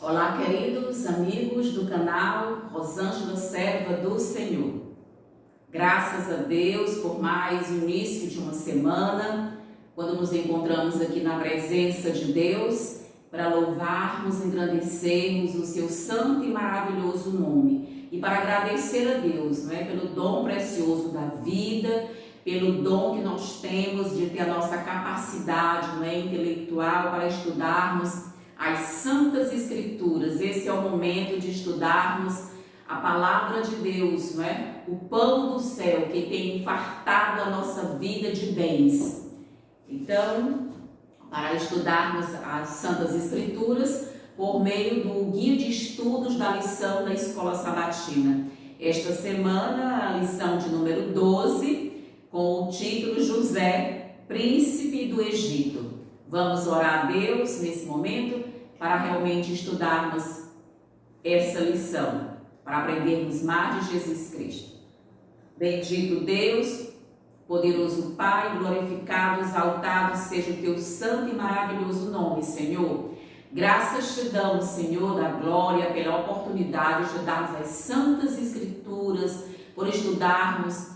Olá, queridos amigos do canal Rosângela Serva do Senhor. Graças a Deus por mais o início de uma semana, quando nos encontramos aqui na presença de Deus para louvarmos, engrandecermos o seu santo e maravilhoso nome e para agradecer a Deus, pelo dom precioso da vida, pelo dom que nós temos de ter a nossa capacidade, intelectual para estudarmos as Santas Escrituras. Esse é o momento de estudarmos a Palavra de Deus, o pão do céu que tem fartado a nossa vida de bens. Então, para estudarmos as Santas Escrituras por meio do guia de estudos da lição da Escola Sabatina. Esta semana, a lição de número 12, com o título José, Príncipe do Egito. Vamos orar a Deus nesse momento para realmente estudarmos essa lição, para aprendermos mais de Jesus Cristo. Bendito Deus, poderoso Pai, glorificado, exaltado seja o teu santo e maravilhoso nome, Senhor. Graças te damos, Senhor, da glória, pela oportunidade de estudarmos as Santas Escrituras, por estudarmos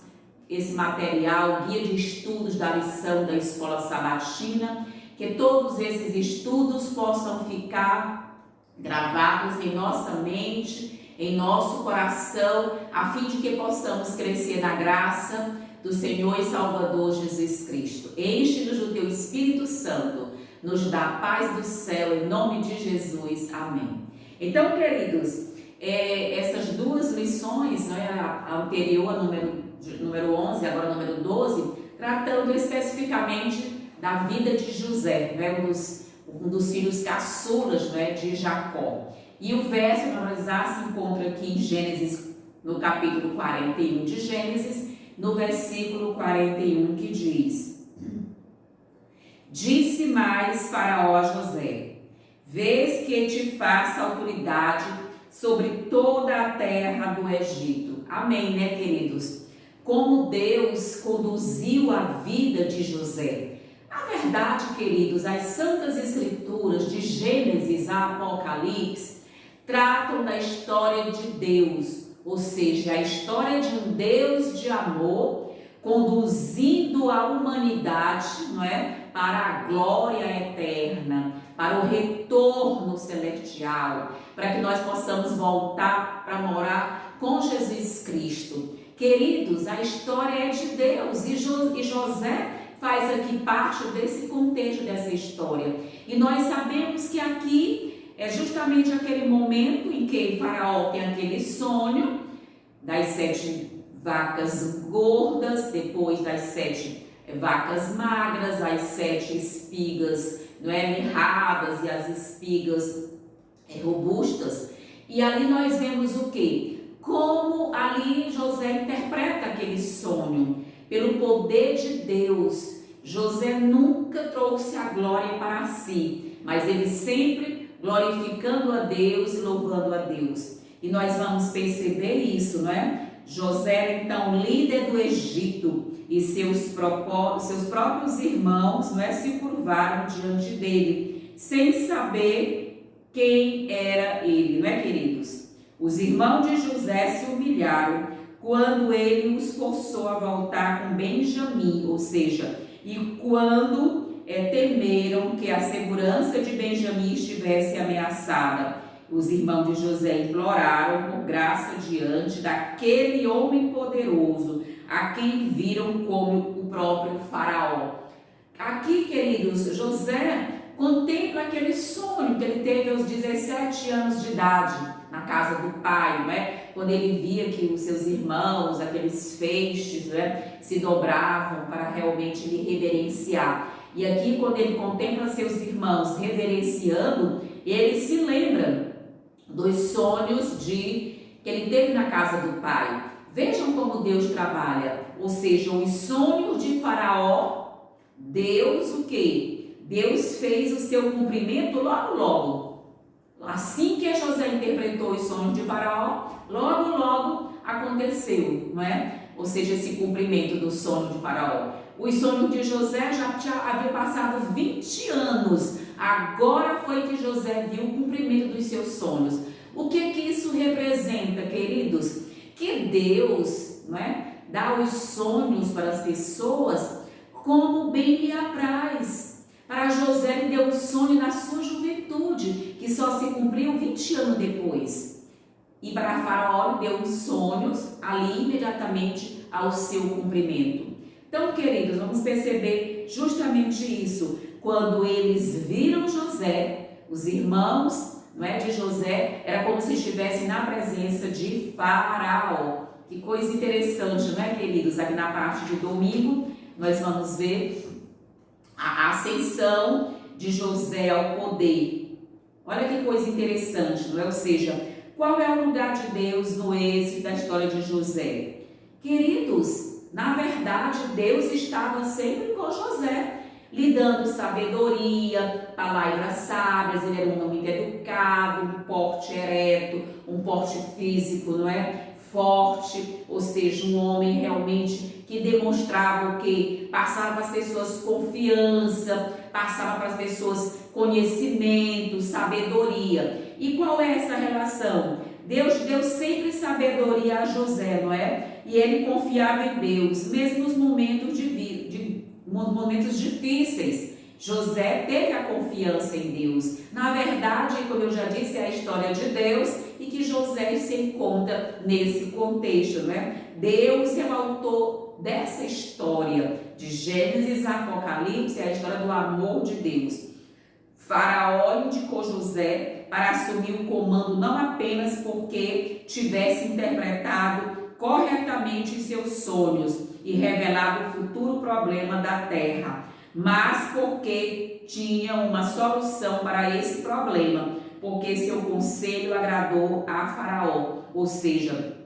esse material, guia de estudos da lição da Escola Sabatina, que todos esses estudos possam ficar gravados em nossa mente, em nosso coração, a fim de que possamos crescer na graça do Senhor e Salvador Jesus Cristo. Enche-nos do teu Espírito Santo, nos dá a paz do céu, em nome de Jesus. Amém. Então, queridos, essas duas lições, a anterior, a número 11, agora a número 12, tratando especificamente da vida de José, um dos filhos caçulas, de Jacó. E o verso para analisar se encontra aqui em Gênesis, no capítulo 41 de Gênesis, no versículo 41, que diz: Disse mais Faraó a José: Vês que te faça autoridade sobre toda a terra do Egito. Amém, queridos? Como Deus conduziu a vida de José. Na verdade, queridos, as Santas Escrituras, de Gênesis a Apocalipse, tratam da história de Deus, ou seja, a história de um Deus de amor, conduzindo a humanidade, para a glória eterna, para o retorno celestial, para que nós possamos voltar para morar com Jesus Cristo. Queridos, a história é de Deus e José faz aqui parte desse contexto, dessa história. E nós sabemos que aqui é justamente aquele momento em que Faraó tem aquele sonho das 7 vacas gordas, depois das 7 vacas magras, as 7 espigas mirradas e as espigas robustas. E ali nós vemos o quê? Como ali José interpreta aquele sonho. Pelo poder de Deus, José nunca trouxe a glória para si, mas ele sempre glorificando a Deus e louvando a Deus. E nós vamos perceber isso, José, então, líder do Egito, e seus próprios irmãos, se curvaram diante dele, sem saber quem era ele, queridos? Os irmãos de José se humilharam quando ele os forçou a voltar com Benjamim, ou seja, e quando temeram que a segurança de Benjamim estivesse ameaçada. Os irmãos de José imploraram por graça diante daquele homem poderoso, a quem viram como o próprio Faraó. Aqui, queridos, José contempla aquele sonho que ele teve aos 17 anos de idade, na casa do pai, quando ele via que os seus irmãos, aqueles feixes, se dobravam para realmente lhe reverenciar. E aqui, quando ele contempla seus irmãos reverenciando, ele se lembra dos sonhos que ele teve na casa do pai. Vejam como Deus trabalha, ou seja, os sonhos de Faraó, Deus o quê? Deus fez o seu cumprimento logo. Assim que José interpretou os sonhos de Faraó, logo aconteceu, Ou seja, esse cumprimento do sonho de Faraó. Os sonhos de José já havia passado 20 anos. Agora foi que José viu o cumprimento dos seus sonhos. O que isso representa, queridos? Que Deus, não é, dá os sonhos para as pessoas como bem lhe apraz. Para José, ele deu um sonho na sua juventude, que só se cumpriu 20 anos depois. E para Faraó, ele deu os sonhos ali imediatamente ao seu cumprimento. Então, queridos, vamos perceber justamente isso. Quando eles viram José, os irmãos, não é, de José, era como se estivessem na presença de Faraó. Que coisa interessante, não é, queridos? Aqui na parte de domingo, nós vamos ver a ascensão de José ao poder. Olha que coisa interessante, não é? Ou seja, qual é o lugar de Deus no êxito da história de José? Queridos, na verdade, Deus estava sempre com José, lhe dando sabedoria, palavras sábias. Ele era um homem educado, um porte ereto, um porte físico, não é? Forte, ou seja, um homem realmente que demonstrava o que? Passava para as pessoas confiança, passava para as pessoas conhecimento, sabedoria. E qual é essa relação? Deus deu sempre sabedoria a José, não é? E ele confiava em Deus, mesmo nos momentos momentos difíceis. José teve a confiança em Deus. Na verdade, como eu já disse, é a história de Deus e que José se encontra nesse contexto, né? Deus é o autor dessa história de Gênesis a Apocalipse, é a história do amor de Deus. Faraó indicou José para assumir o comando não apenas porque tivesse interpretado corretamente seus sonhos e revelado o futuro problema da terra, mas porque tinha uma solução para esse problema, porque seu conselho agradou a Faraó, ou seja,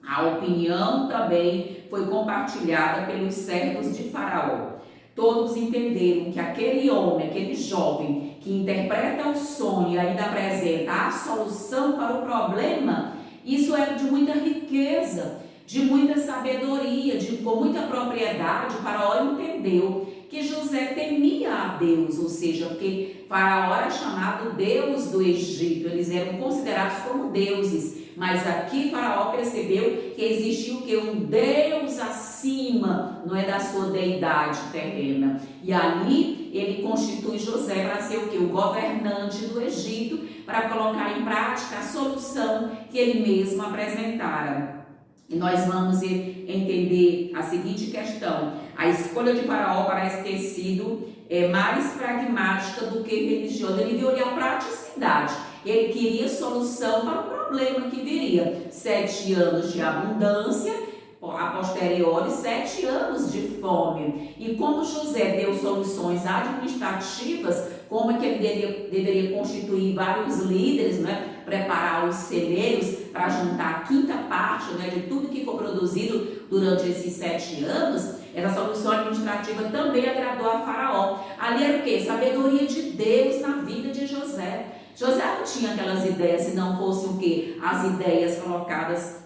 a opinião também foi compartilhada pelos servos de Faraó. Todos entenderam que aquele homem, aquele jovem que interpreta o sonho e ainda apresenta a solução para o problema, isso era de muita riqueza, de muita sabedoria, com muita propriedade. Faraó entendeu que José temia a Deus, ou seja, porque Faraó era chamado Deus do Egito, eles eram considerados como deuses, mas aqui Faraó percebeu que existia o que? Um Deus acima, não é, da sua deidade terrena. E ali ele constitui José para ser o que? O governante do Egito, para colocar em prática a solução que ele mesmo apresentara. E nós vamos entender a seguinte questão: a escolha de Faraó parece ter sido mais pragmática do que religiosa. Ele viu ali a praticidade, ele queria solução para o problema que viria. 7 anos de abundância, a posteriori 7 anos de fome. E como José deu soluções administrativas, como é que ele deveria constituir vários líderes, né? Preparar os celeiros para juntar a quinta parte, né, de tudo que for produzido durante esses 7 anos, essa solução administrativa também agradou a Faraó. Ali era o quê? Sabedoria de Deus na vida de José. José não tinha aquelas ideias se não fossem o quê? As ideias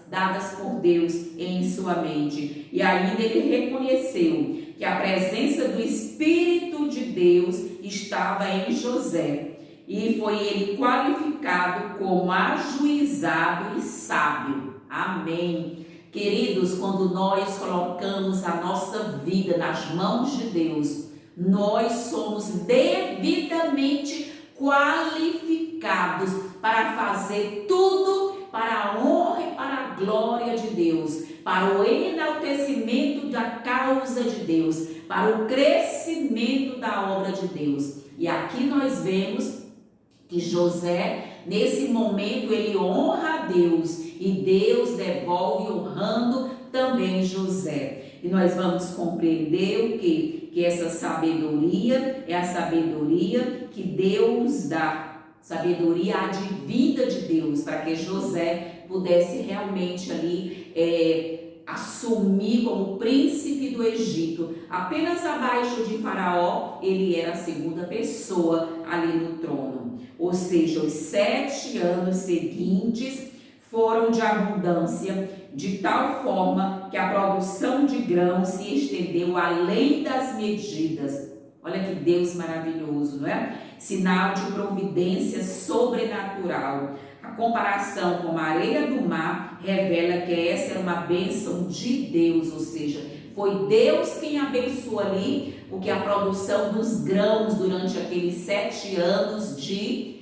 dadas por Deus em sua mente. E ainda ele reconheceu que a presença do Espírito de Deus estava em José. E foi ele qualificado como ajuizado e sábio. Amém. Queridos, quando nós colocamos a nossa vida nas mãos de Deus, nós somos devidamente qualificados para fazer tudo para a honra e para a glória de Deus, para o enaltecimento da causa de Deus, para o crescimento da obra de Deus. E aqui nós vemos que José, nesse momento, ele honra a Deus e Deus devolve honrando também José. E nós vamos compreender o quê? Que essa sabedoria é a sabedoria que Deus dá, sabedoria advinda de Deus, para que José pudesse realmente ali assumir como príncipe do Egito. Apenas abaixo de Faraó, ele era a segunda pessoa ali no trono. Ou seja, os 7 anos seguintes foram de abundância de tal forma que a produção de grãos se estendeu além das medidas. Olha que Deus maravilhoso, não é? Sinal de providência sobrenatural. A comparação com a areia do mar revela que essa era uma bênção de Deus, ou seja, foi Deus quem abençoou ali, porque a produção dos grãos durante aqueles 7 anos de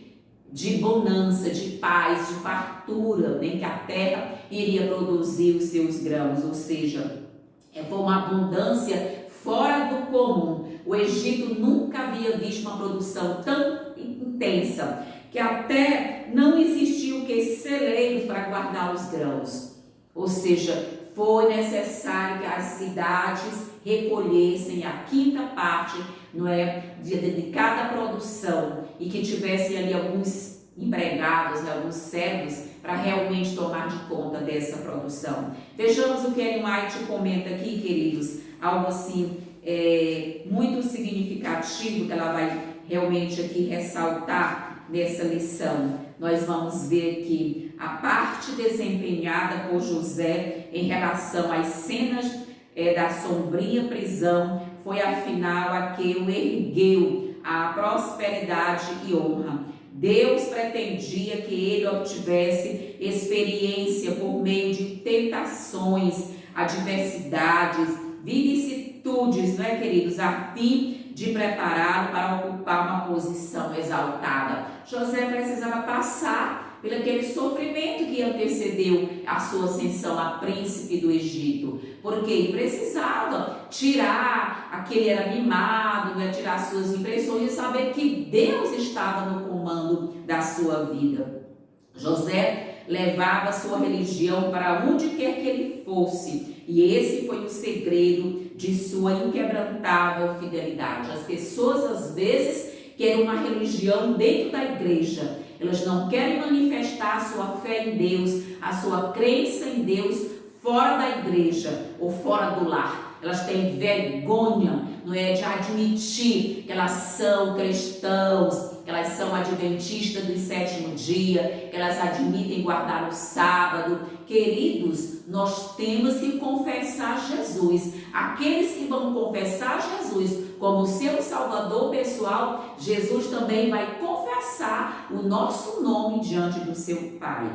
bonança, de paz, de fartura, em que a terra iria produzir os seus grãos, ou seja, foi uma abundância fora do comum. O Egito nunca havia visto uma produção tão intensa, que até não existiam celeiros para guardar os grãos. Ou seja, foi necessário que as cidades recolhessem a 5ª parte, não é, de cada produção, e que tivessem ali alguns empregados, né, alguns servos, para realmente tomar de conta dessa produção. Vejamos o que Ellen White comenta aqui, queridos, algo assim muito significativo que ela vai realmente aqui ressaltar nessa lição. Nós vamos ver que a parte desempenhada por José em relação às cenas da sombria prisão foi afinal a que o ergueu a prosperidade e honra. Deus pretendia que ele obtivesse experiência por meio de tentações, adversidades, vicissitudes, não é, queridos, a fim de prepará-lo para ocupar uma posição exaltada. José precisava passar pelo aquele sofrimento que antecedeu a sua ascensão a príncipe do Egito, porque ele precisava tirar aquele era mimado, né, tirar suas impressões e saber que Deus estava no comando da sua vida. José levava sua religião para onde quer que ele fosse, e esse foi o segredo de sua inquebrantável fidelidade. As pessoas às vezes querem uma religião dentro da igreja, elas não querem manifestar a sua fé em Deus, a sua crença em Deus fora da igreja ou fora do lar. Elas têm vergonha, não é, de admitir que elas são cristãos, que elas são adventistas do 7º dia, que elas admitem guardar o sábado. Queridos, nós temos que confessar Jesus. Aqueles que vão confessar Jesus como seu Salvador pessoal, Jesus também vai confessar o nosso nome diante do seu Pai.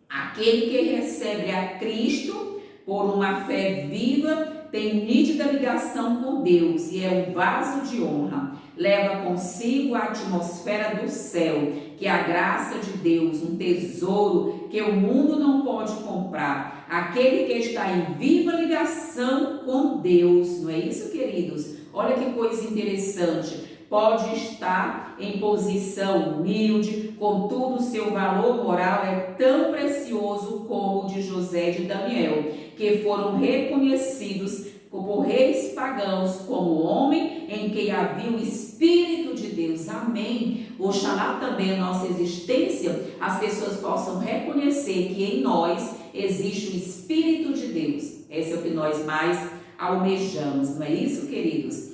Aquele que recebe a Cristo por uma fé viva tem nítida ligação com Deus e é um vaso de honra. Leva consigo a atmosfera do céu, que é a graça de Deus, um tesouro que o mundo não pode comprar. Aquele que está em viva ligação com Deus, não é isso, queridos? Olha que coisa interessante. Pode estar em posição humilde, contudo seu valor moral é tão precioso como o de José e de Daniel, que foram reconhecidos por reis pagãos como homem em quem havia o Espírito de Deus. Amém. Oxalá também a nossa existência as pessoas possam reconhecer que em nós existe o Espírito de Deus. Esse é o que nós mais almejamos, não é isso, queridos?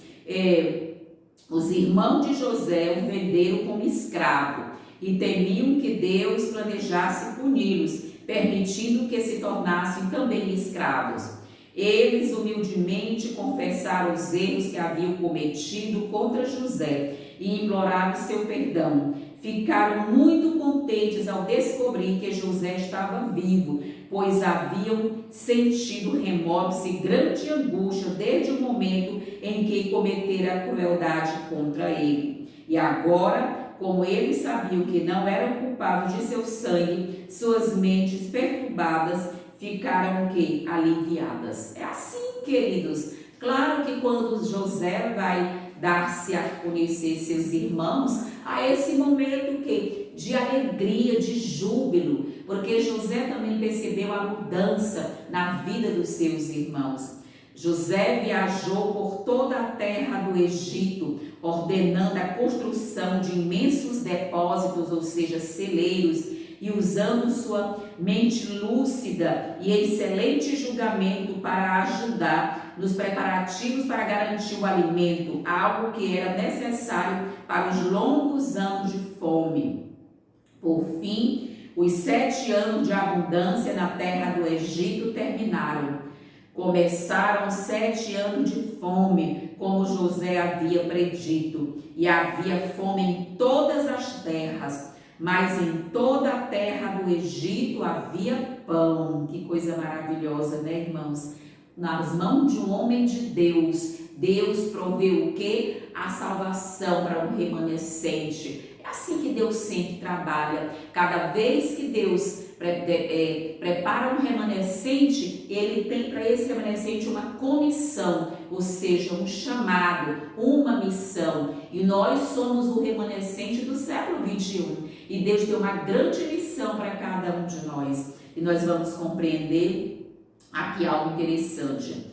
Os irmãos de José o venderam como escravo e temiam que Deus planejasse puni-los, permitindo que se tornassem também escravos. Eles humildemente confessaram os erros que haviam cometido contra José e imploraram seu perdão. Ficaram muito contentes ao descobrir que José estava vivo, pois haviam sentido remorso e grande angústia desde o momento em que cometera a crueldade contra ele. E agora, como eles sabiam que não eram culpados de seu sangue, suas mentes perturbadas ficaram o quê? Aliviadas. É assim, queridos. Claro que quando José vai dar-se a conhecer seus irmãos, há esse momento que de alegria, de júbilo, porque José também percebeu a mudança na vida dos seus irmãos. José viajou por toda a terra do Egito, ordenando a construção de imensos depósitos, ou seja, celeiros, e usando sua mente lúcida e excelente julgamento para ajudar nos preparativos para garantir o alimento, algo que era necessário para os longos anos de fome. Por fim, Os 7 anos de abundância na terra do Egito terminaram. Começaram 7 anos de fome, como José havia predito, e havia fome em todas as terras, mas em toda a terra do Egito havia pão. Que coisa maravilhosa, né, irmãos? Nas mãos de um homem de Deus, Deus proveu o quê? A salvação para um remanescente. É assim que Deus sempre trabalha. Cada vez que Deus prepara um remanescente, Ele tem para esse remanescente uma comissão, ou seja, um chamado, uma missão. E nós somos o remanescente do século 21. E Deus tem uma grande missão para cada um de nós. E nós vamos compreender aqui algo interessante.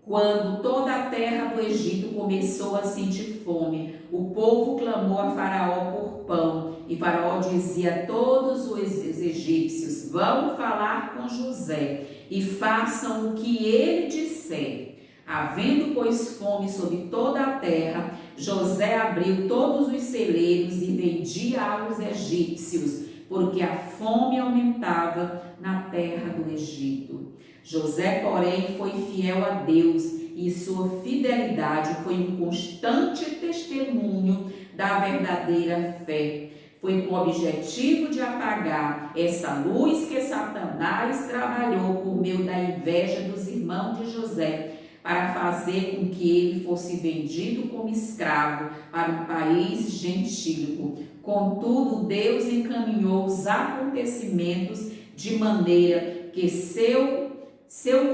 Quando toda a terra do Egito começou a sentir fome, o povo clamou a Faraó por pão. E Faraó dizia a todos os egípcios: vão falar com José e façam o que ele disser. Havendo, pois, fome sobre toda a terra, José abriu todos os celeiros e vendia aos egípcios, porque a fome aumentava na terra do Egito. José, porém, foi fiel a Deus, e sua fidelidade foi um constante testemunho da verdadeira fé. Foi com o objetivo de apagar essa luz que Satanás trabalhou por meio da inveja dos irmãos de José, para fazer com que ele fosse vendido como escravo para um país gentílico. Contudo, Deus encaminhou os acontecimentos de maneira que seu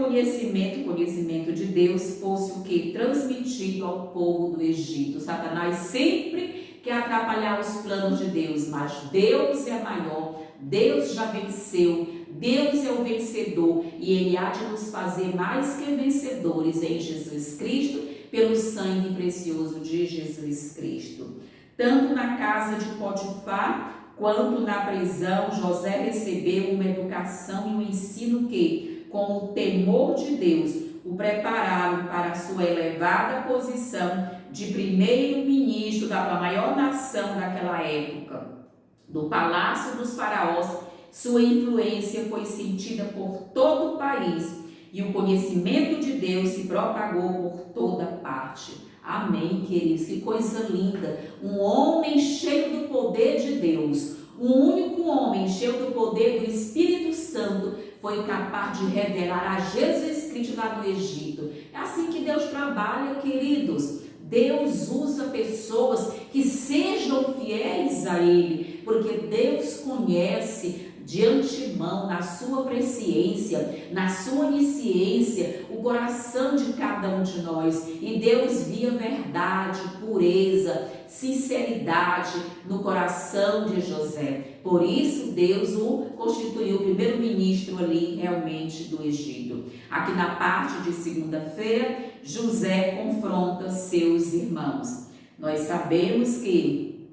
conhecimento de Deus, fosse o que? Transmitido ao povo do Egito. Satanás sempre quer atrapalhar os planos de Deus, mas Deus é maior, Deus já venceu, Deus é o vencedor e Ele há de nos fazer mais que vencedores em Jesus Cristo, pelo sangue precioso de Jesus Cristo. Tanto na casa de Potifar quanto na prisão, José recebeu uma educação e um ensino que, com o temor de Deus, o prepararam para a sua elevada posição de primeiro-ministro da maior nação daquela época. Do palácio dos faraós, sua influência foi sentida por todo o país e o conhecimento de Deus se propagou por toda parte. Amém, queridos? Que coisa linda! Um homem cheio do poder de Deus, um único homem cheio do poder do Espírito Santo, foi capaz de revelar a Jesus Cristo lá no Egito. É assim que Deus trabalha, queridos. Deus usa pessoas que sejam fiéis a Ele, porque Deus conhece de antemão, na sua presciência, na sua onisciência, o coração de cada um de nós. E Deus via verdade, pureza, sinceridade no coração de José. Por isso, Deus o constituiu primeiro-ministro ali realmente do Egito. Aqui na parte de segunda-feira, José confronta seus irmãos. Nós sabemos que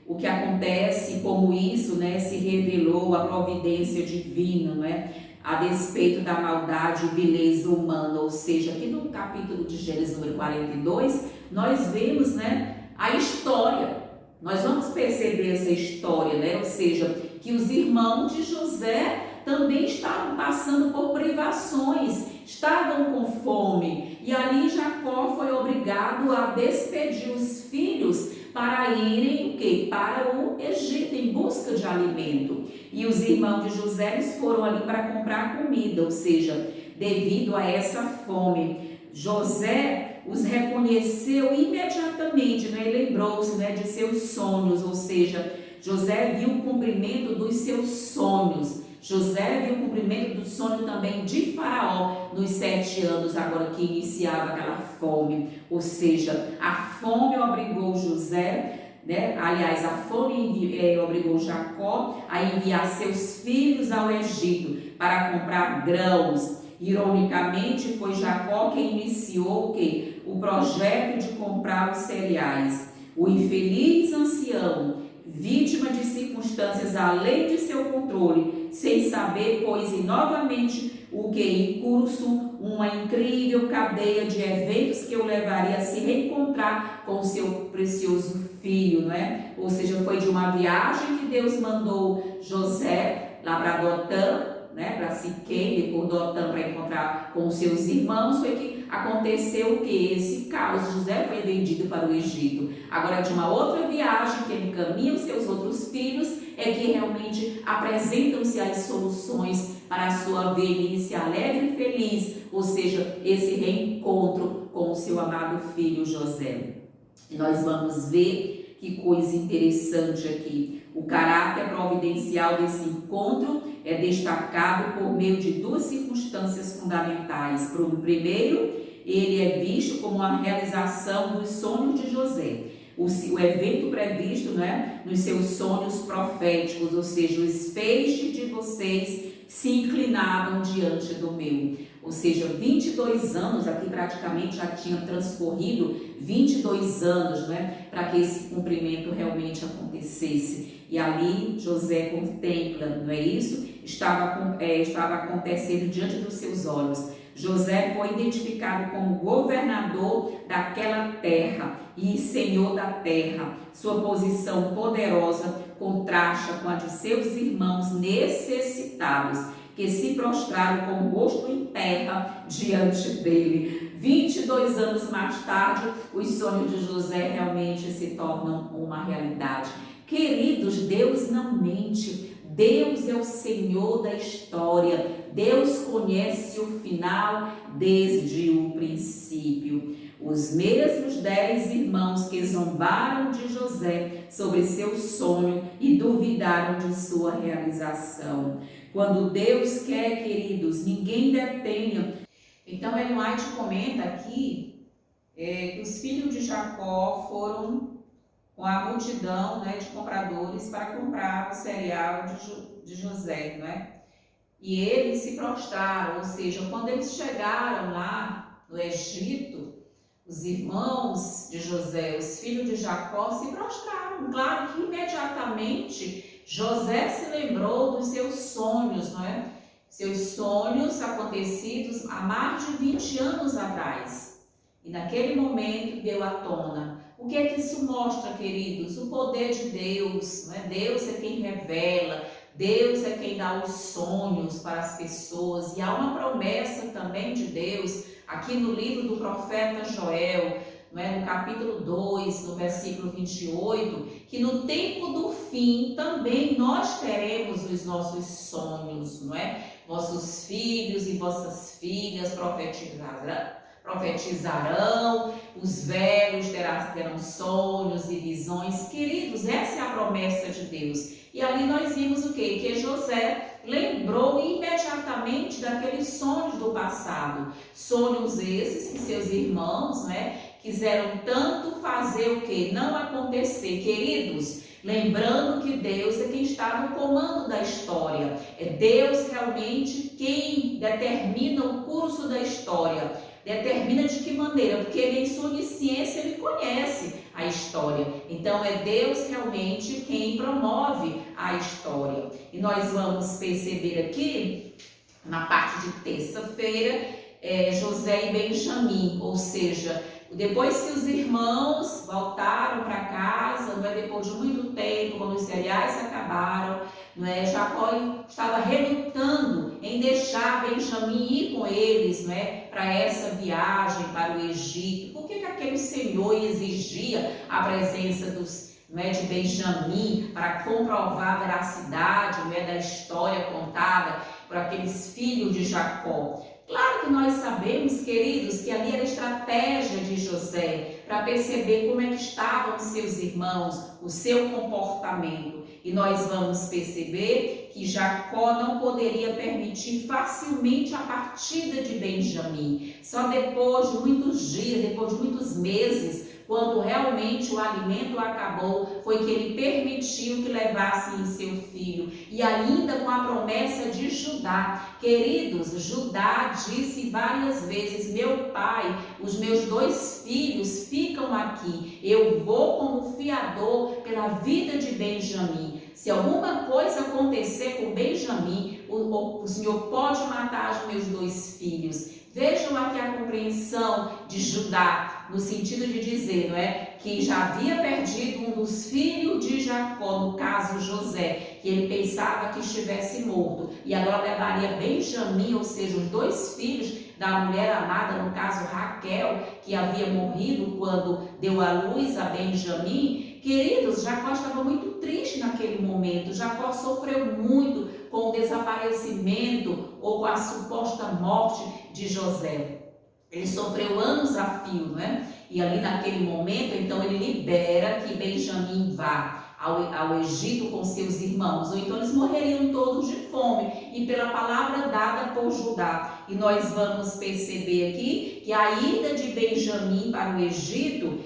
o que acontece, como isso, se revelou a providência divina, a despeito da maldade e vileza humana. Ou seja, aqui no capítulo de Gênesis número 42, nós vemos, a história. Nós vamos perceber essa história, ou seja, que os irmãos de José também estavam passando por privações, estavam com fome. E ali Jacó foi obrigado a despedir os filhos para irem para o Egito em busca de alimento. E os irmãos de José eles foram ali para comprar comida, ou seja, devido a essa fome, José os reconheceu imediatamente, e lembrou-se de seus sonhos, ou seja, José viu o cumprimento dos seus sonhos. José viu o cumprimento do sonho também de Faraó nos 7 anos agora que iniciava aquela fome. Ou seja, a fome obrigou José, aliás, a fome obrigou Jacó a enviar seus filhos ao Egito para comprar grãos. Ironicamente, foi Jacó quem iniciou o projeto de comprar os cereais. O infeliz ancião, vítima de circunstâncias além de seu controle, sem saber, pôs novamente em curso uma incrível cadeia de eventos que o levaria a se reencontrar com o seu precioso filho, não é? Ou seja, foi de uma viagem que Deus mandou José lá para Dotã, né, para Siquém, e por Dotã para encontrar com os seus irmãos, foi que aconteceu o que? Esse caos. José foi vendido para o Egito. Agora, de uma outra viagem, que ele encaminha os seus outros filhos, é que realmente apresentam-se as soluções para a sua velhice alegre e feliz, ou seja, esse reencontro com o seu amado filho José. E nós vamos ver que coisa interessante aqui. O caráter providencial desse encontro é destacado por meio de duas circunstâncias fundamentais. Primeiro, ele é visto como a realização dos sonhos de José. O evento previsto, né, nos seus sonhos proféticos, ou seja, os feixes de vocês se inclinavam diante do meu. Ou seja, 22 anos, aqui praticamente já tinha transcorrido 22 anos, né, para que esse cumprimento realmente acontecesse. E ali José contempla, não é isso? Estava acontecendo diante dos seus olhos. José foi identificado como governador daquela terra e senhor da terra. Sua posição poderosa contrasta com a de seus irmãos necessitados, que se prostraram com o rosto em terra diante dele. 22 anos mais tarde, os sonhos de José realmente se tornam uma realidade. Queridos, Deus não mente. Deus é o Senhor da história. Deus conhece o final desde o princípio. Os mesmos 10 irmãos que zombaram de José sobre seu sonho e duvidaram de sua realização. Quando Deus quer, queridos, ninguém detenha. Então, Ellen White comenta aqui que os filhos de Jacó foram com a multidão, né, de compradores para comprar o cereal de José, né? E eles se prostraram, ou seja, quando eles chegaram lá no Egito, os irmãos de José, os filhos de Jacó, se prostraram. Claro que imediatamente José se lembrou dos seus sonhos, não é? Seus sonhos acontecidos há mais de 20 anos atrás. E naquele momento veio à tona. O que é que isso mostra, queridos? O poder de Deus, não é? Deus é quem revela, Deus é quem dá os sonhos para as pessoas. E há uma promessa também de Deus, aqui no livro do profeta Joel, não é? No capítulo 2, no versículo 28, que no tempo do fim também nós teremos os nossos sonhos, não é? Vossos filhos e vossas filhas profetizarão, os velhos terão sonhos e visões. Queridos, essa é a promessa de Deus. E ali nós vimos o quê? Que José lembrou imediatamente daqueles sonhos do passado. Sonhos esses que seus irmãos, né, quiseram tanto fazer o quê? Não acontecer. Queridos, lembrando que Deus é quem está no comando da história. É Deus realmente quem determina o curso da história. Determina de que maneira, porque ele em sua onisciência ele conhece a história. Então é Deus realmente quem promove a história. E nós vamos perceber aqui, na parte de terça-feira, José e Benjamim, ou seja, depois que os irmãos voltaram para casa, não é, depois de muito tempo, quando os cereais acabaram, não é, Jacó estava relutando em deixar Benjamim ir com eles, não é, para essa viagem para o Egito. Por que aquele senhor exigia a presença não é, de Benjamim para comprovar a veracidade, não é, da história contada por aqueles filhos de Jacó? Claro que nós sabemos, queridos, que ali era a estratégia de José para perceber como é que estavam os seus irmãos, o seu comportamento. E nós vamos perceber que Jacó não poderia permitir facilmente a partida de Benjamim. Só depois de muitos dias, depois de muitos meses, quando realmente o alimento acabou, foi que ele permitiu que levassem seu filho. E ainda com a promessa de Judá. Queridos, Judá disse várias vezes: meu pai, os meus 2 filhos ficam aqui. Eu vou como fiador pela vida de Benjamim. Se alguma coisa acontecer com Benjamim, o Senhor pode matar os meus 2 filhos. Vejam aqui a compreensão de Judá, no sentido de dizer, não é, que já havia perdido um dos filhos de Jacó, no caso José, que ele pensava que estivesse morto, e agora levaria Benjamim, ou seja, os dois filhos da mulher amada, no caso Raquel, que havia morrido quando deu à luz a Benjamim. Queridos, Jacó estava muito triste naquele momento. Jacó sofreu muito com o desaparecimento ou com a suposta morte de José. Ele sofreu anos a fio, né? E ali naquele momento, então ele libera que Benjamim vá ao Egito com seus irmãos, ou então eles morreriam todos de fome, e pela palavra dada por Judá. E nós vamos perceber aqui que a ida de Benjamim para o Egito,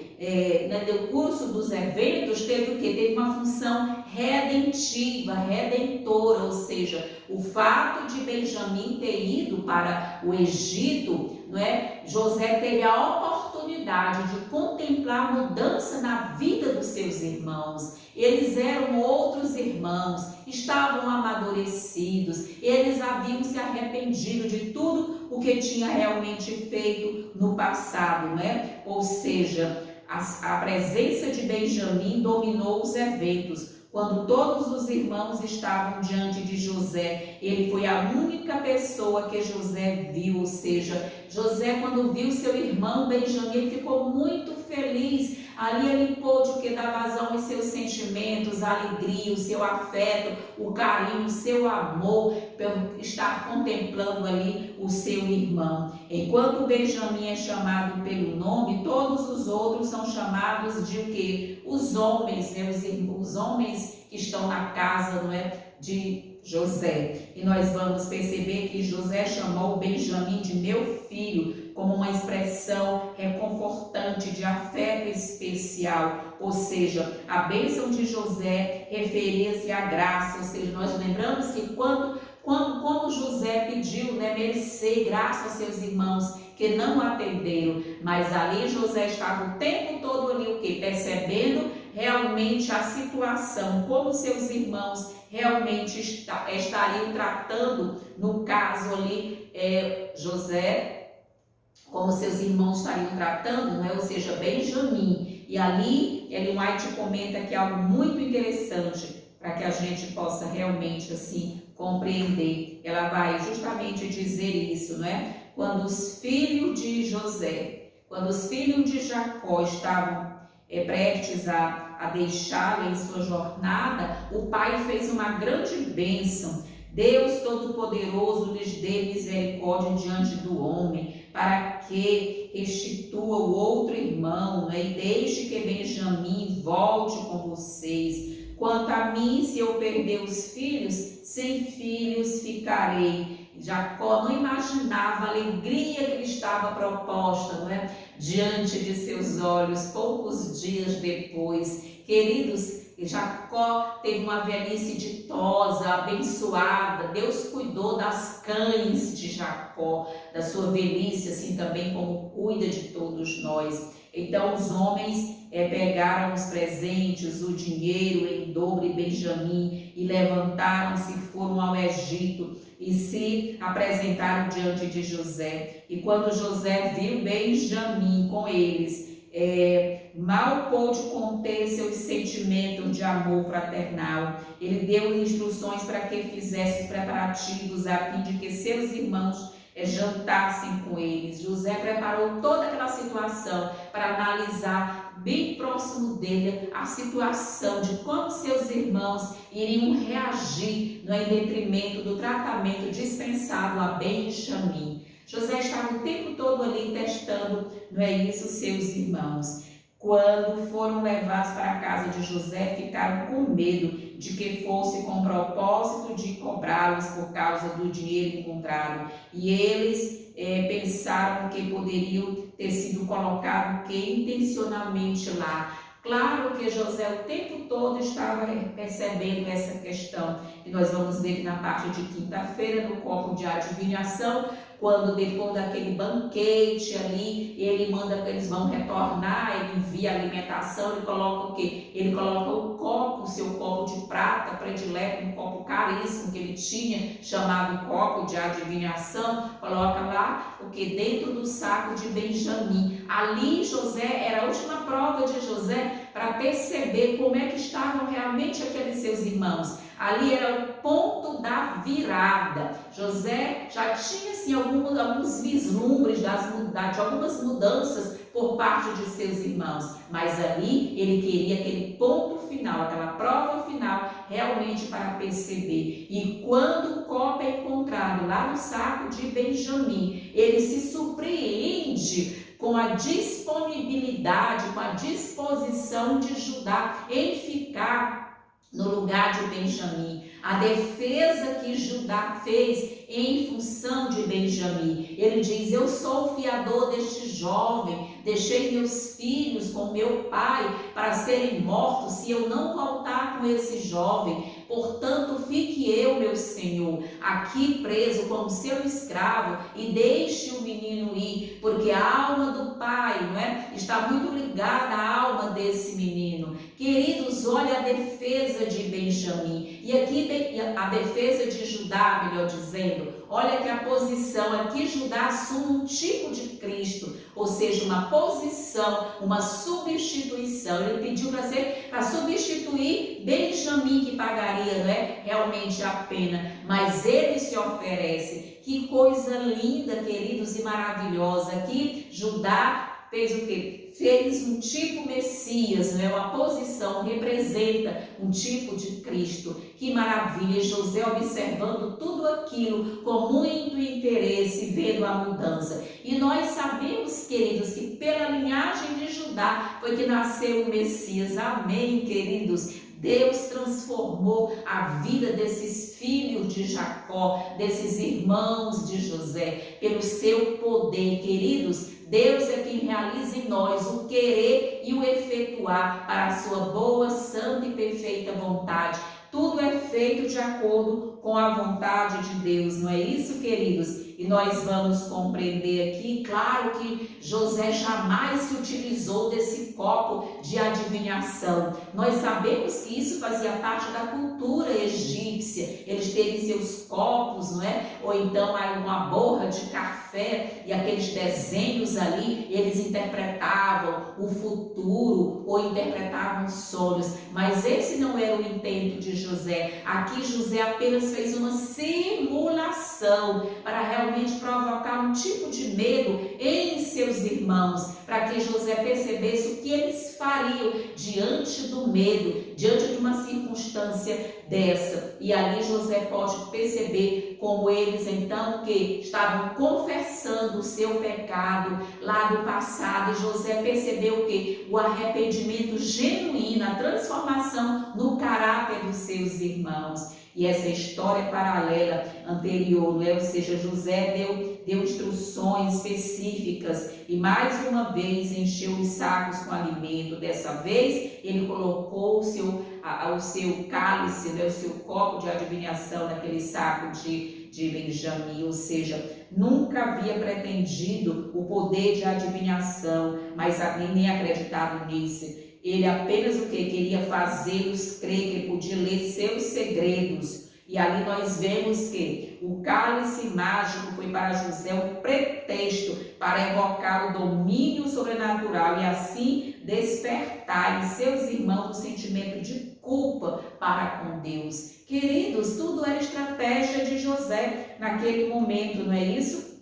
no curso dos eventos, teve o quê? Teve uma função redentiva, redentora, ou seja, o fato de Benjamim ter ido para o Egito, não é? José teve a oportunidade de contemplar a mudança na vida dos seus irmãos. Eles eram outros irmãos, estavam amadurecidos, eles haviam se arrependido de tudo o que tinha realmente feito no passado, não é? Ou seja, a presença de Benjamim dominou os eventos. Quando todos os irmãos estavam diante de José, ele foi a única pessoa que José viu, ou seja, José, quando viu seu irmão Benjamim, ele ficou muito feliz. Ali ele pôde dar vazão aos seus sentimentos, a alegria, o seu afeto, o carinho, o seu amor, por estar contemplando ali o seu irmão. Enquanto Benjamim é chamado pelo nome, todos os outros são chamados de o quê? Os homens, né? Os homens que estão na casa, não é? De José. E nós vamos perceber que José chamou Benjamim de meu filho, como uma expressão reconfortante de afeto especial, ou seja, a bênção de José referia-se à graça, ou seja, nós lembramos que como José pediu, né, merecer graça aos seus irmãos que não atenderam, mas ali José estava o tempo todo ali o quê? Percebendo realmente a situação, como seus irmãos realmente estariam tratando, no caso ali, José, como seus irmãos estariam tratando, não é? Ou seja, Benjamim. E ali, Ellen White comenta que é algo muito interessante para que a gente possa realmente assim compreender. Ela vai justamente dizer isso, não é? Quando os filhos de José, quando os filhos de Jacó estavam prestes a deixá-lo em sua jornada, o pai fez uma grande bênção. Deus Todo-Poderoso lhes dê misericórdia diante do homem, para que restitua o outro irmão, né? E deixe que Benjamim volte com vocês. Quanto a mim, se eu perder os filhos, sem filhos ficarei. Jacó não imaginava a alegria que lhe estava proposta, não é? Diante de seus olhos, poucos dias depois. Queridos, Jacó teve uma velhice ditosa, abençoada. Deus cuidou das cães de Jacó, da sua velhice, assim também como cuida de todos nós. Então os homens pegaram os presentes, o dinheiro em dobro e Benjamim, e levantaram-se e foram ao Egito e se apresentaram diante de José. E quando José viu Benjamim com eles, mal pôde conter seus sentimentos de amor fraternal. Ele deu instruções para que fizesse os preparativos a fim de que seus irmãos jantassem com eles. José preparou toda aquela situação para analisar bem próximo dele a situação de como seus irmãos iriam reagir em detrimento do tratamento dispensado a Benjamim. José estava o tempo todo ali testando, não é isso, seus irmãos. Quando foram levados para a casa de José, ficaram com medo de que fosse com o propósito de cobrá-los por causa do dinheiro encontrado. E eles pensaram que poderiam ter sido colocados intencionalmente lá. Claro que José o tempo todo estava percebendo essa questão. E nós vamos ver que na parte de quinta-feira, no copo de adivinhação, quando depois daquele banquete ali, ele manda que eles vão retornar, ele envia alimentação, ele coloca o quê? Ele coloca o copo, o seu copo de prata predileto, um copo caríssimo que ele tinha, chamado copo de adivinhação, coloca lá o que? Dentro do saco de Benjamim. Ali José, era a última prova de José para perceber como é que estavam realmente aqueles seus irmãos. Ali era o ponto da virada. José já tinha assim, alguns vislumbres de algumas mudanças por parte de seus irmãos, mas ali ele queria aquele ponto final, aquela prova final, realmente para perceber. E quando o copo é encontrado lá no saco de Benjamim, ele se surpreende com a disponibilidade, com a disposição de Judá em ficar no lugar de Benjamim. A defesa que Judá fez em função de Benjamim. Ele diz: eu sou o fiador deste jovem, deixei meus filhos com meu pai para serem mortos se eu não voltar com esse jovem. Portanto, fique eu, meu senhor, aqui preso como seu escravo e deixe o menino ir, porque a alma do pai, não é, está muito ligada à alma desse menino. Queridos, olha a defesa de Benjamim. E aqui a defesa de Judá, melhor dizendo, olha que a posição aqui, Judá assume um tipo de Cristo, ou seja, uma posição, uma substituição. Ele pediu para substituir Benjamim, que pagaria, não é, realmente a pena, mas ele se oferece. Que coisa linda, queridos, e maravilhosa. Aqui Judá fez o quê? Fez um tipo Messias, não é? Uma posição, representa um tipo de Cristo. Que maravilha! José observando tudo aquilo com muito interesse, vendo a mudança. E nós sabemos, queridos, que pela linhagem de Judá foi que nasceu o Messias. Amém, queridos? Deus transformou a vida desses filhos de Jacó, desses irmãos de José, pelo seu poder, queridos. Deus é quem realiza em nós o querer e o efetuar para a sua boa, santa e perfeita vontade. Tudo é feito de acordo com a vontade de Deus, não é isso, queridos? E nós vamos compreender aqui, claro que José jamais se utilizou desse copo de adivinhação. Nós sabemos que isso fazia parte da cultura egípcia, eles terem seus copos, não é? Ou então uma borra de café e aqueles desenhos ali, eles interpretavam o futuro ou interpretavam sonhos. Mas esse não era o intento de José. Aqui José apenas fez uma simulação para realmente provocar um tipo de medo em seus irmãos, para que José percebesse o que eles fariam diante do medo, diante de uma circunstância dessa. E ali José pode perceber como eles então que estavam confessando o seu pecado lá do passado, e José percebeu que o arrependimento genuíno, a transformação no caráter dos seus irmãos. E essa história paralela anterior, ou seja, José deu instruções específicas e mais uma vez encheu os sacos com alimento. Dessa vez ele colocou o seu cálice, o seu copo de adivinhação naquele saco de Benjamim, ou seja, nunca havia pretendido o poder de adivinhação, mas nem acreditado nisso. Ele apenas o que? Queria fazê-los crer que ele podia ler seus segredos. E ali nós vemos que o cálice mágico foi para José um pretexto para evocar o domínio sobrenatural e assim despertar em seus irmãos o sentimento de culpa para com Deus. Queridos, tudo era estratégia de José naquele momento, não é isso?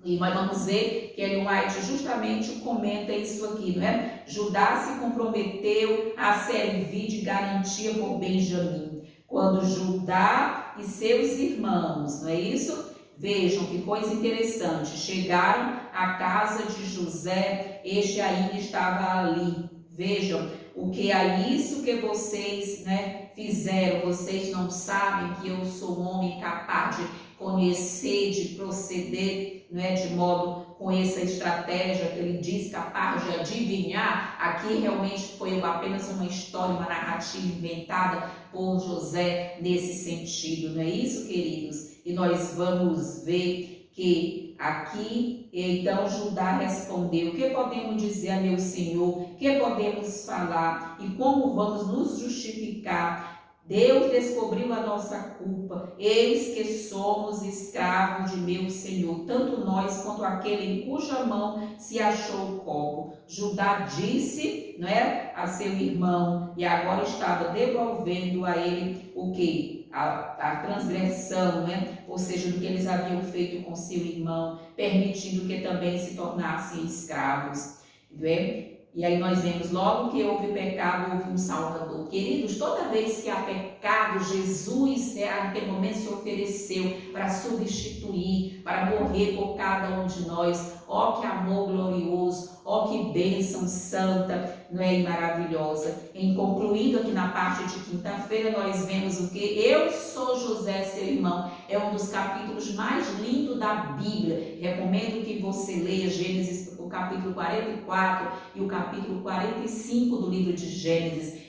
E nós vamos ver que Ellen White justamente comenta isso aqui, não é? Judá se comprometeu a servir de garantia por Benjamim. Quando Judá e seus irmãos, não é isso? Vejam que coisa interessante, chegaram à casa de José, este ainda estava ali. Vejam, o que é isso que vocês, fizeram? Vocês não sabem que eu sou um homem capaz de conhecer, de proceder, de modo com essa estratégia que ele diz, capaz de adivinhar. Aqui realmente foi apenas uma história, uma narrativa inventada por José nesse sentido, não é isso, queridos? E nós vamos ver que aqui, então Judá respondeu: o que podemos dizer a meu senhor? O que podemos falar? E como vamos nos justificar? Deus descobriu a nossa culpa, eis que somos escravos de meu Senhor, tanto nós quanto aquele em cuja mão se achou o copo. Judá disse, não é, a seu irmão, e agora estava devolvendo a ele o que? A transgressão, né? Ou seja, do que eles haviam feito com seu irmão, permitindo que também se tornassem escravos, não é? E aí nós vemos logo que houve pecado, houve um Salvador. Queridos, toda vez que há pecado, Jesus, né, naquele momento se ofereceu para substituir, para morrer por cada um de nós. Ó que amor glorioso, ó que bênção santa, não é, e maravilhosa. Em concluindo aqui na parte de quinta-feira, nós vemos o que? Eu sou José, seu irmão. É um dos capítulos mais lindos da Bíblia. Recomendo que você leia Gênesis, o capítulo 44 e o capítulo 45 do livro de Gênesis.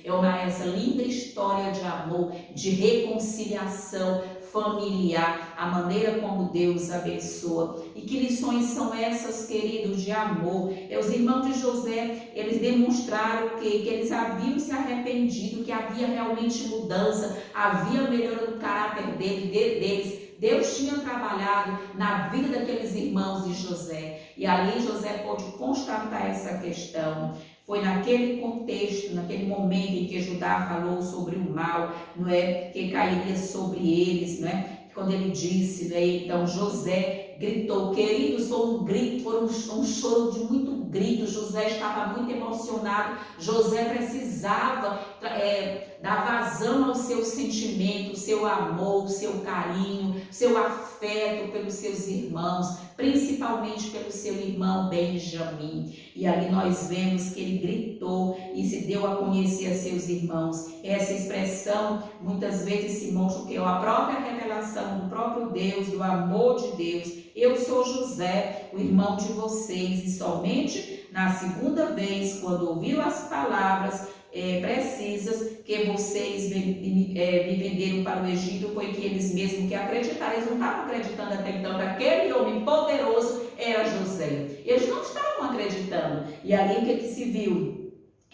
Essa linda história de amor, de reconciliação familiar, a maneira como Deus abençoa. E que lições são essas, queridos, de amor? Os irmãos de José, eles demonstraram que eles haviam se arrependido, que havia realmente mudança, havia melhora no caráter deles. Deus tinha trabalhado na vida daqueles irmãos de José. E ali José pôde constatar essa questão. Foi naquele contexto, naquele momento em que Judá falou sobre o mal, não é, que cairia sobre eles, não é? Quando ele disse, né, então José gritou, queridos, foi um grito, foi um choro de muito grito. José estava muito emocionado. José precisava dar vazão ao seu sentimento, seu amor, seu carinho, seu afeto pelos seus irmãos, principalmente pelo seu irmão Benjamim. E ali nós vemos que ele gritou e se deu a conhecer a seus irmãos. Essa expressão muitas vezes se mostra que é a própria revelação do próprio Deus, do amor de Deus. Eu sou José, o irmão de vocês, e somente na segunda vez, quando ouviu as palavras precisas que vocês me venderam para o Egito, foi que eles mesmos que acreditaram, eles não estavam acreditando até então que aquele homem poderoso era José. Eles não estavam acreditando. E ali o que se viu?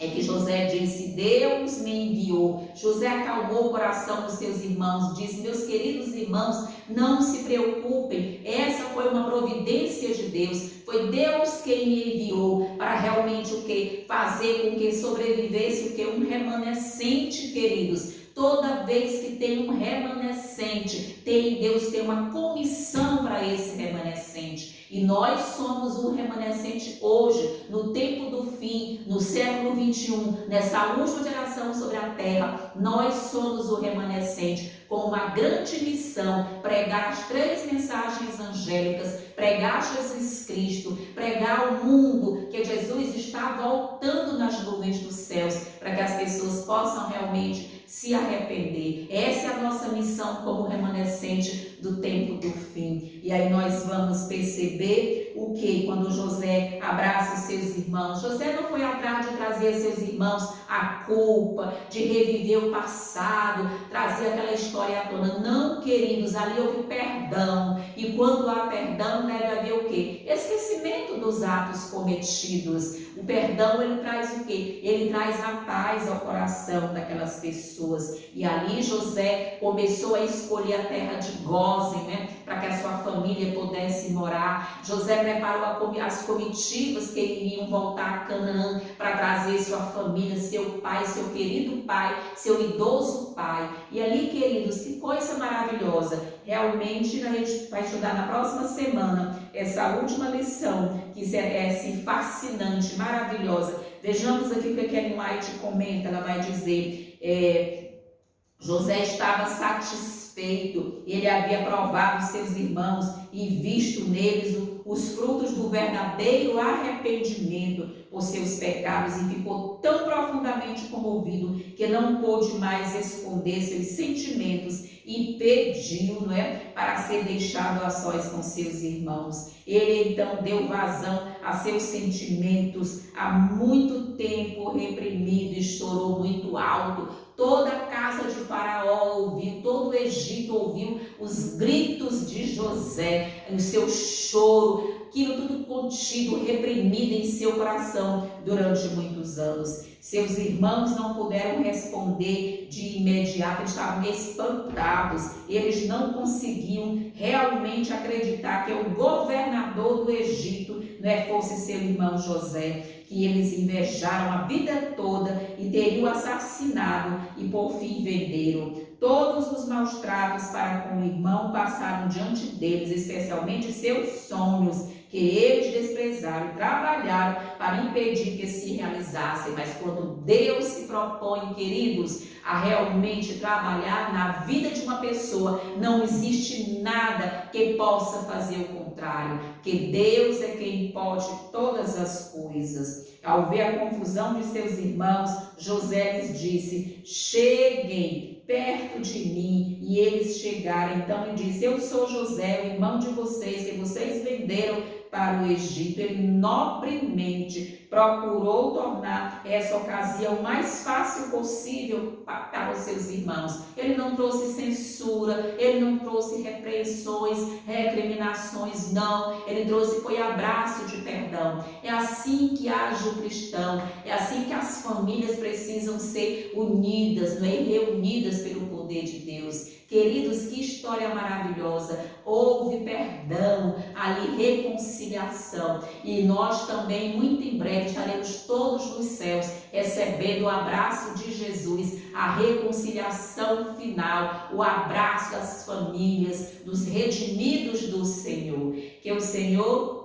É que José disse, Deus me enviou. José acalmou o coração dos seus irmãos, disse, meus queridos irmãos, não se preocupem, essa foi uma providência de Deus, foi Deus quem me enviou para realmente o que? Fazer com que sobrevivesse o que? Um remanescente, queridos. Toda vez que tem um remanescente, Deus tem uma comissão para esse remanescente. E nós somos um remanescente hoje, no tempo do fim, no século 21, nessa última geração sobre a terra. Nós somos o remanescente com uma grande missão, pregar as 3 mensagens angélicas, pregar Jesus Cristo, pregar ao mundo que Jesus está voltando nas nuvens dos céus, para que as pessoas possam realmente se arrepender. Essa é a nossa missão como remanescente do tempo do fim. E aí nós vamos perceber o que? Quando José abraça os seus irmãos, José não foi atrás de trazer a seus irmãos a culpa, de reviver o passado, trazer aquela história à tona. Não, queridos, ali houve perdão. E quando há perdão, deve haver o quê? Esquecimento dos atos cometidos. O perdão, ele traz o quê? Ele traz a paz ao coração daquelas pessoas. E ali José começou a escolher a terra de Gósen, né? Para que a sua família pudesse morar. José preparou as comitivas que iriam voltar a Canaã para trazer sua família, seu pai, seu querido pai, seu idoso pai. E ali, queridos, que coisa maravilhosa. Realmente a gente vai estudar na próxima semana essa última lição, que é assim, fascinante, maravilhosa. Vejamos aqui o que a Ellen White comenta. Ela vai dizer, José estava satisfeito, ele havia provado seus irmãos e visto neles os frutos do verdadeiro arrependimento por seus pecados, e ficou tão profundamente comovido que não pôde mais esconder seus sentimentos e pediu, não é, para ser deixado a sós com seus irmãos. Ele então deu vazão a seus sentimentos, há muito tempo reprimido, e chorou muito alto. Toda a casa de Faraó ouviu, todo o Egito ouviu o os gritos de José, o seu choro, aquilo tudo contido, reprimido em seu coração durante muitos anos. Seus irmãos não puderam responder de imediato, eles estavam espantados, eles não conseguiam realmente acreditar que o governador do Egito fosse seu irmão José, que eles invejaram a vida toda e teriam assassinado e por fim venderam. Todos os maus tratos para com o irmão passaram diante deles, especialmente seus sonhos, que eles desprezaram e trabalharam para impedir que se realizassem. Mas quando Deus se propõe, queridos, a realmente trabalhar na vida de uma pessoa, não existe nada que possa fazer o contrário, que Deus é quem pode todas as coisas. Ao ver a confusão de seus irmãos, José lhes disse: cheguem perto de mim. E eles chegaram. Então ele disse: eu sou José, o irmão de vocês, que vocês venderam para o Egito. Ele nobremente procurou tornar essa ocasião o mais fácil possível para os seus irmãos. Ele não trouxe censura, ele não trouxe repreensões, recriminações, não. Ele trouxe foi abraço de perdão. É assim que age o cristão, é assim que as famílias precisam ser unidas, reunidas pelo poder de Deus. Queridos, que história maravilhosa. Houve perdão, ali reconciliação. E nós também, muito em breve, estaremos todos nos céus, recebendo o abraço de Jesus, a reconciliação final, o abraço das famílias, dos redimidos do Senhor. Que o Senhor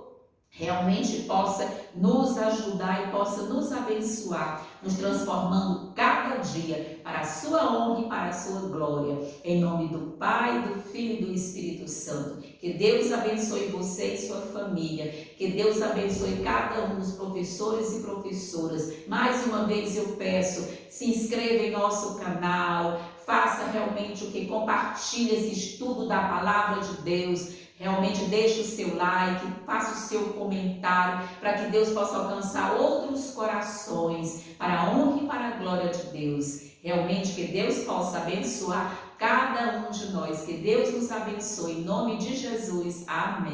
realmente possa nos ajudar e possa nos abençoar, nos transformando cada dia para a sua honra e para a sua glória. Em nome do Pai, do Filho e do Espírito Santo. Que Deus abençoe você e sua família. Que Deus abençoe cada um dos professores e professoras. Mais uma vez eu peço, se inscreva em nosso canal, faça realmente o que? Compartilhe esse estudo da Palavra de Deus. Realmente deixe o seu like, faça o seu comentário, para que Deus possa alcançar outros corações, para a honra e para a glória de Deus. Realmente que Deus possa abençoar cada um de nós, que Deus nos abençoe, em nome de Jesus, amém.